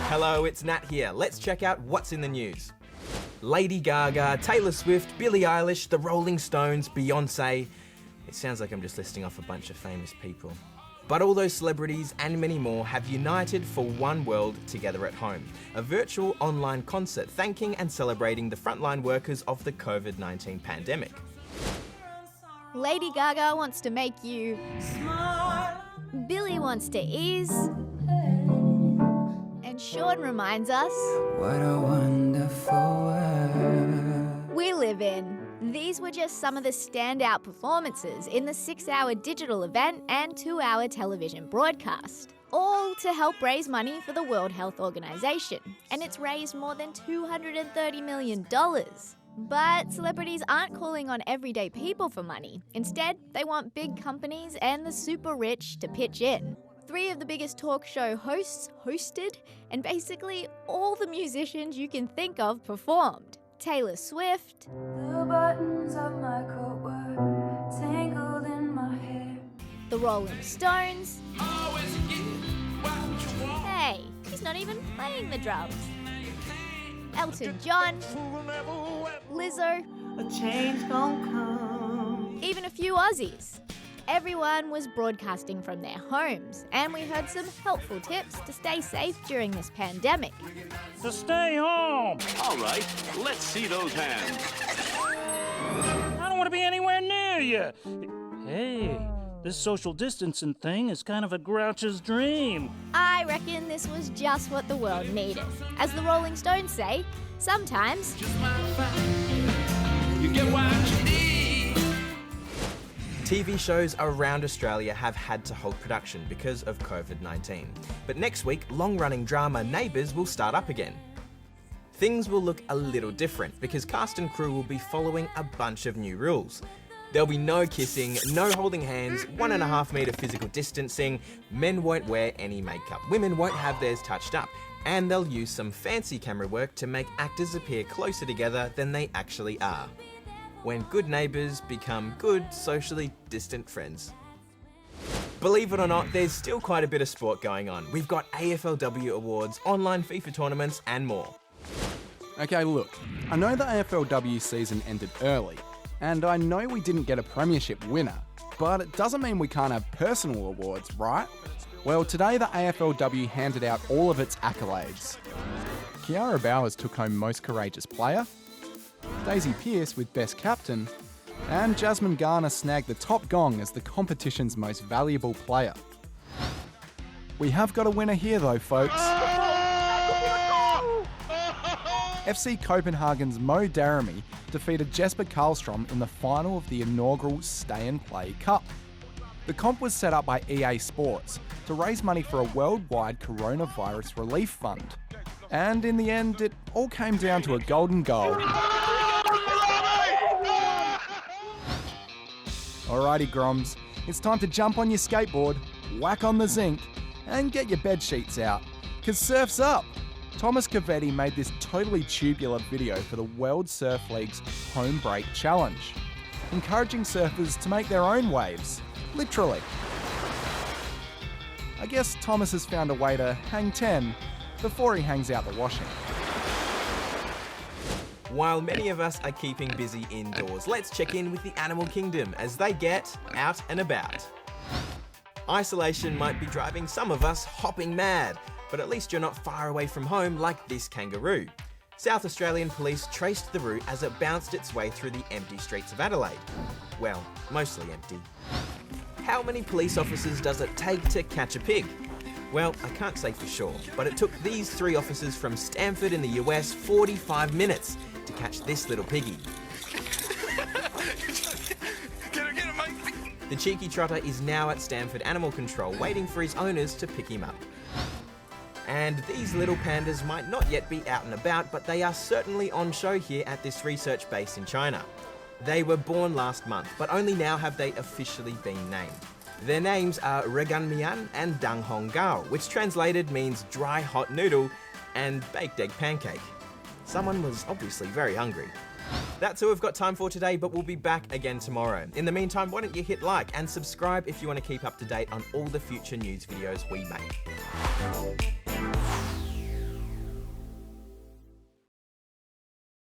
Hello, it's Nat here. Let's check out what's in the news. Lady Gaga, Taylor Swift, Billie Eilish, the Rolling Stones, Beyoncé. It sounds like I'm just listing off a bunch of famous people. But all those celebrities and many more have united for one world together at home. A virtual online concert thanking and celebrating the frontline workers of the COVID-19 pandemic. Lady Gaga wants to make you smile. Billie wants to ease. And Shaun reminds us what a wonderful world we live in. These were just some of the standout performances in the 6-hour digital event and 2-hour television broadcast, all to help raise money for the World Health Organization, and it's raised more than $230 million. But celebrities aren't calling on everyday people for money. Instead, they want big companies and the super rich to pitch in. 3 of the biggest talk show hosts hosted, and basically all the musicians you can think of performed. Taylor Swift, the buttons of my coat were tangled in my hair. The Rolling Stones. Hey, he's not even playing the drums. Elton John, Lizzo, a change gon' come. Even a few Aussies. Everyone was broadcasting from their homes, and we heard some helpful tips to stay safe during this pandemic. To stay home. All right, let's see those hands. I don't want to be anywhere near you. Hey, this social distancing thing is kind of a grouch's dream. I reckon this was just what the world needed. As the Rolling Stones say, sometimes You get what you need. TV shows around Australia have had to halt production because of COVID-19. But next week, long-running drama Neighbours will start up again. Things will look a little different because cast and crew will be following a bunch of new rules. There'll be no kissing, no holding hands, 1.5 metre physical distancing, men won't wear any makeup, women won't have theirs touched up, and they'll use some fancy camera work to make actors appear closer together than they actually are. When good neighbours become good, socially distant friends. Believe it or not, there's still quite a bit of sport going on. We've got AFLW awards, online FIFA tournaments, and more. Okay, look, I know the AFLW season ended early, and I know we didn't get a premiership winner, but it doesn't mean we can't have personal awards, right? Well, today the AFLW handed out all of its accolades. Kiara Bowers took home Most Courageous Player, Daisy Pearce with Best Captain, and Jasmine Garner snagged the top gong as the competition's most valuable player. We have got a winner here though, folks. FC Copenhagen's Mo Daramy defeated Jesper Karlstrom in the final of the inaugural Stay and Play Cup. The comp was set up by EA Sports to raise money for a worldwide coronavirus relief fund. And in the end, it all came down to a golden goal. Alrighty, Groms, it's time to jump on your skateboard, whack on the zinc, and get your bed sheets out, 'cause surf's up! Thomas Cavetti made this totally tubular video for the World Surf League's Home Break Challenge, encouraging surfers to make their own waves, literally. I guess Thomas has found a way to hang 10 before he hangs out the washing. While many of us are keeping busy indoors, let's check in with the animal kingdom as they get out and about. Isolation might be driving some of us hopping mad, but at least you're not far away from home like this kangaroo. South Australian police traced the route as it bounced its way through the empty streets of Adelaide. Well, mostly empty. How many police officers does it take to catch a pig? Well, I can't say for sure, but it took these 3 officers from Stanford in the US 45 minutes to catch this little piggy. The cheeky trotter is now at Stanford Animal Control waiting for his owners to pick him up. And these little pandas might not yet be out and about, but they are certainly on show here at this research base in China. They were born last month, but only now have they officially been named. Their names are Regan Mian and Dang Hong Gao, which translated means dry hot noodle and baked egg pancake. Someone was obviously very hungry. That's all we've got time for today, but we'll be back again tomorrow. In the meantime, why don't you hit like and subscribe if you want to keep up to date on all the future news videos we make.